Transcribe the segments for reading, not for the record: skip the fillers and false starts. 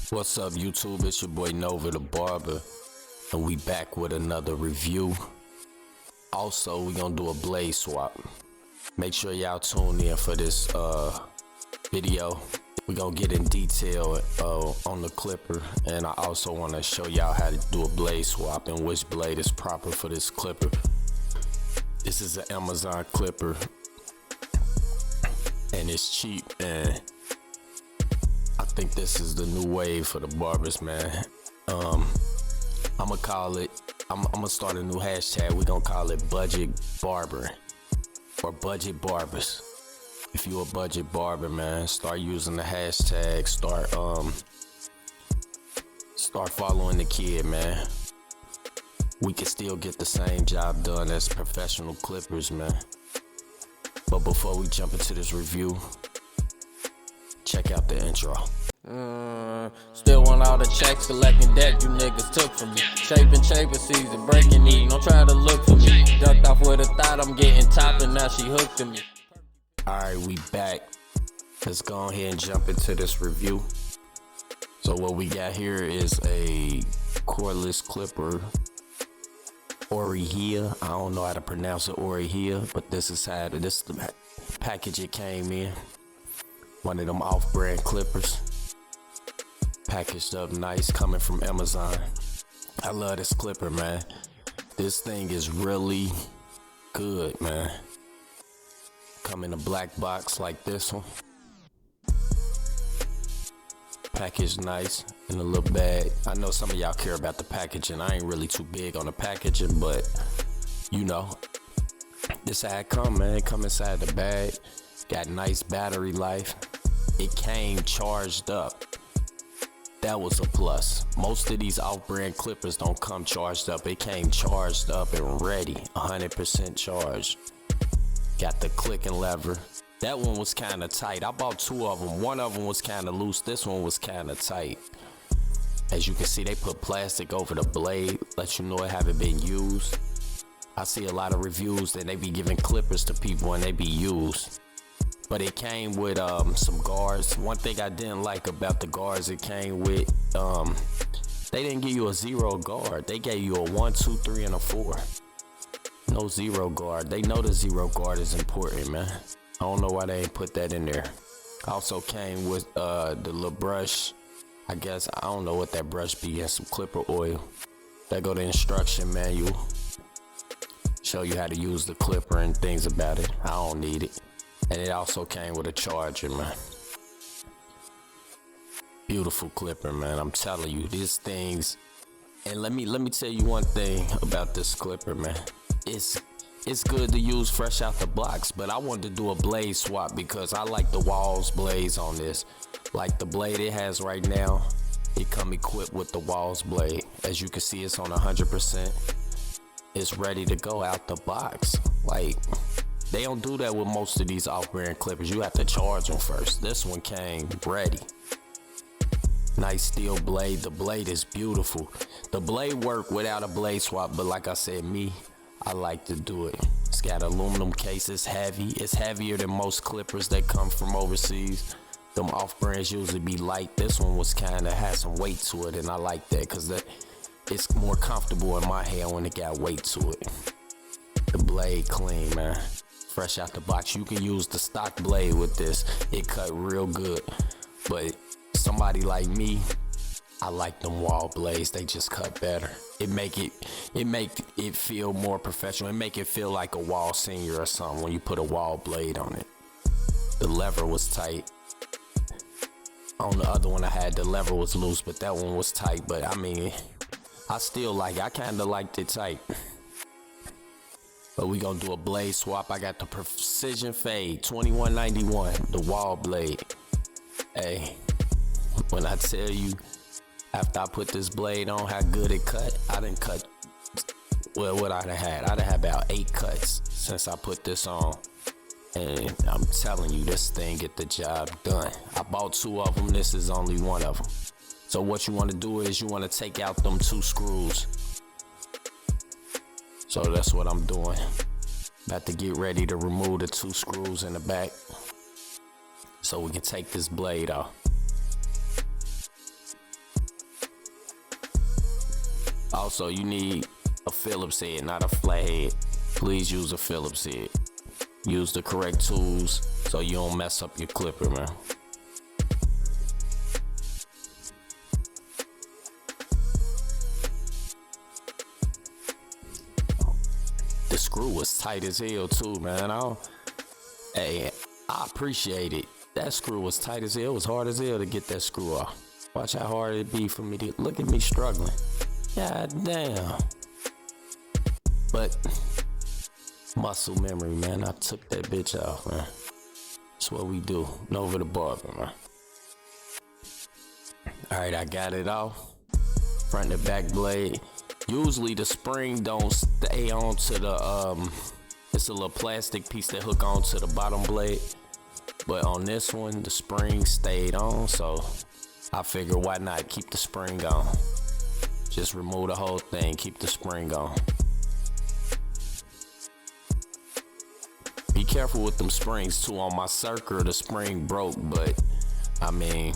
What's up, YouTube? It's your boy Nova the Barber, and we back with another review. Also, we gonna do a blade swap. Make sure y'all tune in for this video. We gonna get in detail on the clipper, and I also want to show y'all how to do a blade swap and which blade is proper for this clipper. This is an Amazon clipper, and it's cheap, and I think this is the new wave for the barbers, man. I'ma call it, I'm gonna start a new hashtag. We're gonna call it budget barber or budget barbers. If you a budget barber, man, start using the hashtag. Start following the kid, man. We can still get the same job done as professional clippers, man. But before we jump into this review, check out the intro. Still want all the checks, collecting debt you niggas took from me. Shaping season, breaking knee, don't try to look for me. Ducked off with a thought, I'm getting top, and now she hooked to me. Alright, we back. Let's go ahead and jump into this review. So what we got here is a cordless clipper, Orihia. I don't know how to pronounce it, Orihia, but this is the package it came in. One of them off-brand clippers, packaged up nice, coming from Amazon. I love this clipper, man. This thing is really good, man. Come in a black box like this one, packaged nice in a little bag. I know some of y'all care about the packaging. I ain't really too big on the packaging, but you know, this how it come, man. It come inside the bag. Got nice battery life. It came charged up. That was a plus. Most of these off-brand clippers don't come charged up. It came charged up and ready, 100% charged. Got the clicking lever. That one was kind of tight. I bought two of them. One of them was kind of loose. This one was kind of tight. As you can see, they put plastic over the blade, let you know it haven't been used. I see a lot of reviews that they be giving clippers to people and they be used. But it came with some guards. One thing I didn't like about the guards it came with, they didn't give you a 0 guard. They gave you a 1, 2, 3, and a 4. No 0 guard. They know the 0 guard is important, man. I don't know why they ain't put that in there. Also came with the little brush. I guess, I don't know what that brush be, and some clipper oil. There go the instruction manual. Show you how to use the clipper and things about it. I don't need it. And it also came with a charger, man. Beautiful clipper, man. I'm telling you, these things. And let me tell you one thing about this clipper, man. It's good to use fresh out the box, but I wanted to do a blade swap because I like the Wahl's blades on this. Like the blade it has right now, it come equipped with the Wahl's blade. As you can see, it's on 100%. It's ready to go out the box. Like, they don't do that with most of these off-brand clippers. You have to charge them first. This one came ready. Nice steel blade. The blade is beautiful. The blade work without a blade swap, but like I said, I like to do it. It's got aluminum case. It's heavy. It's heavier than most clippers that come from overseas. Them off-brands usually be light. This one was kind of had some weight to it, and I like that because it's more comfortable in my hand when it got weight to it. The blade clean, man. Fresh out the box. You can use the stock blade with this. It cut real good. But somebody like me, I like them Wahl blades. They just cut better. It make it feel more professional. It make it feel like a Wahl Senior or something when you put a Wahl blade on it. The lever was tight. On the other one I had, the lever was loose, but that one was tight. But I mean, I kind of liked it tight. But we gonna do a blade swap. I got the Precision Fade 2191, the Wahl blade. Hey, when I tell you, after I put this blade on, how good it cut, I done cut, well, what I'd have had? I'd have had about 8 cuts since I put this on. And I'm telling you, this thing get the job done. I bought 2 of them, this is only 1 of them. So what you wanna do is you wanna take out them 2 screws. So that's what I'm doing. About to get ready to remove the 2 screws in the back so we can take this blade off. Also, you need a Phillips head, not a flat head. Please use a Phillips head. Use the correct tools so you don't mess up your clipper, man. The screw was tight as hell too, man. I appreciate it. That screw was tight as hell. It was hard as hell to get that screw off. Watch how hard it'd be for me to look at me struggling. God damn. But muscle memory, man. I took that bitch off, man. That's what we do. Over the barber, man. Alright, I got it off. Front and back blade. Usually the spring don't stay onto the it's a little plastic piece that hook onto the bottom blade. But on this one, the spring stayed on, so I figured why not keep the spring on. Just remove the whole thing, keep the spring on. Be careful with them springs too. On my Circle, the spring broke, but I mean,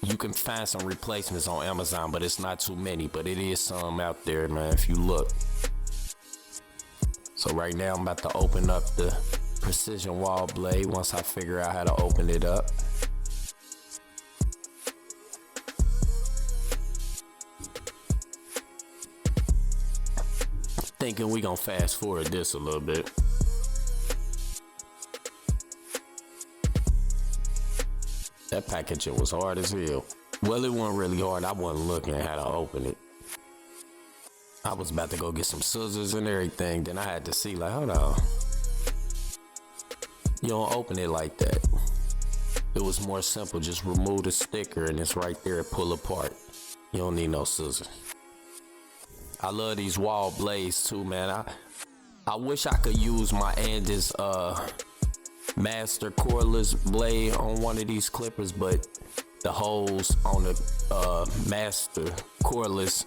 you can find some replacements on Amazon, but it's not too many, but it is some out there, man, if you look. So right now I'm about to open up the precision Wahl blade once I figure out how to open it up. Thinking we gonna fast forward this a little bit. That packaging was hard as hell. Well, it wasn't really hard. I wasn't looking at how to open it. I was about to go get some scissors and everything. Then I had to see, like, hold on. You don't open it like that. It was more simple. Just remove the sticker and it's right there. Pull apart. You don't need no scissors. I love these Wahl blades too, man. I wish I could use my Andis master cordless blade on one of these clippers, but the holes on the master cordless,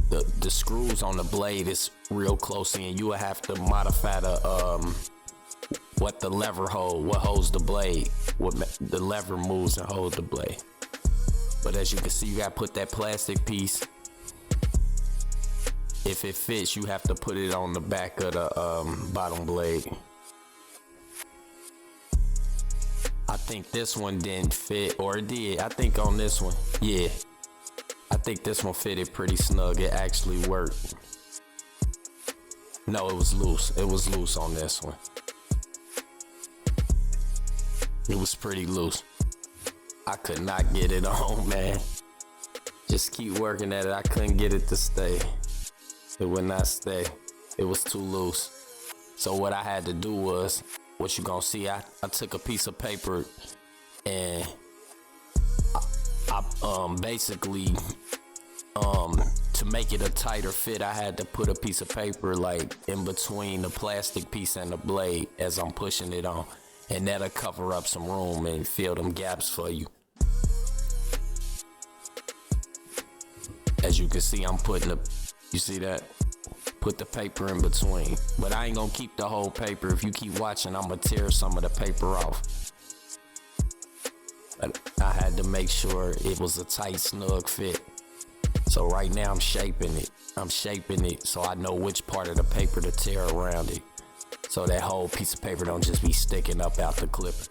the screws on the blade is real close in. You will have to modify the what the lever hold, what holds the blade, what the lever moves and holds the blade. But as you can see, you gotta put that plastic piece. If it fits, you have to put it on the back of the bottom blade. I think this one didn't fit, or it did. I think on this one, yeah. I think this one fitted pretty snug. It actually worked. No, it was loose. It was loose on this one. It was pretty loose. I could not get it on, man. Just keep working at it. I couldn't get it to stay. It would not stay. It was too loose. So what I had to do was, what you gonna see, I took a piece of paper and I basically to make it a tighter fit, I had to put a piece of paper like in between the plastic piece and the blade as I'm pushing it on, and that'll cover up some room and fill them gaps for you. As you can see, I'm putting you see that? Put the paper in between. But I ain't gonna keep the whole paper. If you keep watching, I'm gonna tear some of the paper off. But I had to make sure it was a tight, snug fit. So right now I'm shaping it. I'm shaping it so I know which part of the paper to tear around it. So that whole piece of paper don't just be sticking up out the clipper.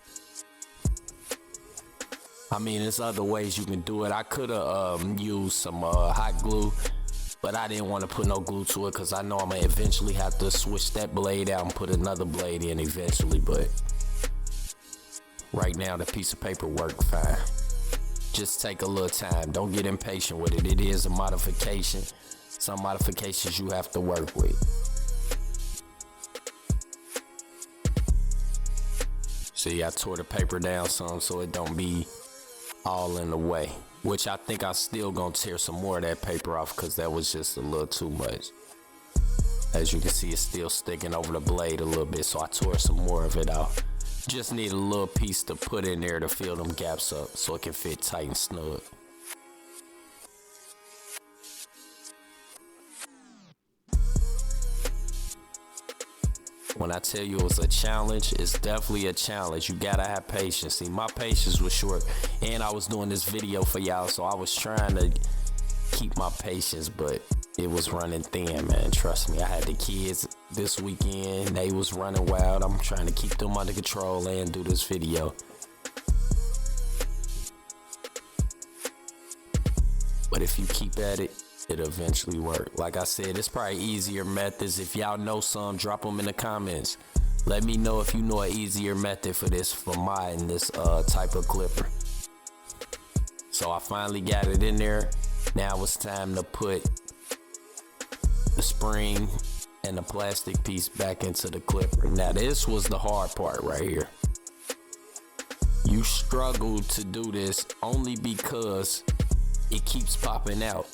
I mean, there's other ways you can do it. I could've used some hot glue, but I didn't want to put no glue to it because I know I'm gonna eventually have to switch that blade out and put another blade in eventually. But right now the piece of paper worked fine. Just take a little time. Don't get impatient with it. It is a modification. Some modifications you have to work with. See, I tore the paper down some so it don't be all in the way, which I think I still gonna tear some more of that paper off because that was just a little too much. As you can see, it's still sticking over the blade a little bit, so I tore some more of it out. Just need a little piece to put in there to fill them gaps up so it can fit tight and snug. When I tell you it was a challenge, it's definitely a challenge. You gotta have patience. See, my patience was short, and I was doing this video for y'all, so I was trying to keep my patience, but it was running thin, man. Trust me, I had the kids this weekend. They was running wild. I'm trying to keep them under control and do this video. But if you keep at it, it'll eventually work. Like I said, it's probably easier methods. If y'all know some, drop them in the comments. Let me know if you know an easier method for this, for modding this type of clipper. So I finally got it in there. Now it's time to put the spring and the plastic piece back into the clipper. Now this was the hard part right here. You struggle to do this only because it keeps popping out.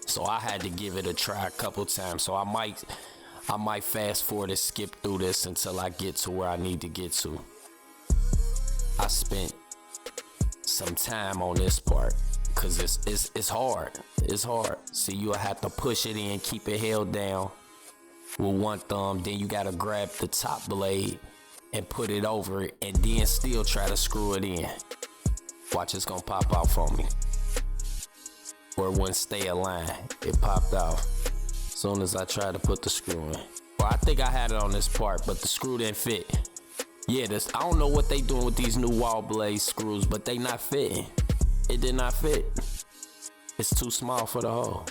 So I had to give it a try a couple times. So I might fast forward and skip through this until I get to where I need to get to. I spent some time on this part because it's hard. It's hard. See, you'll have to push it in, keep it held down with one thumb. Then you gotta grab the top blade and put it over it, and then still try to screw it in. Watch, it's gonna pop out for me. Or it wouldn't stay aligned. It popped out as soon as I tried to put the screw in. Or I think I had it on this part, but the screw didn't fit. Yeah, I don't know what they doing with these new Wahl blade screws, but they not fitting. It did not fit. It's too small for the hole.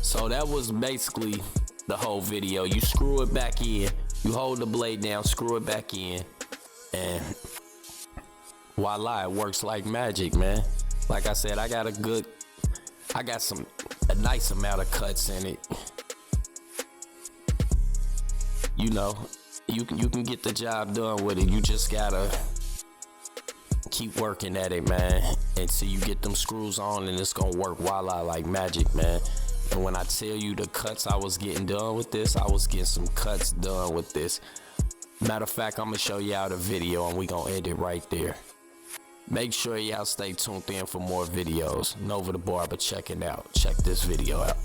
So that was basically the whole video. You screw it back in, you hold the blade down, screw it back in, and voila, it works like magic, man. Like I said, I got a nice amount of cuts in it. You know, you can get the job done with it. You just gotta keep working at it, man, until you get them screws on, and it's gonna work voila like magic, man. And when I tell you the cuts I was getting done with this, I was getting some cuts done with this. Matter of fact, I'm gonna show y'all the video and we gonna end it right there. Make sure y'all stay tuned in for more videos. Nova the Barber checking out. Check this video out.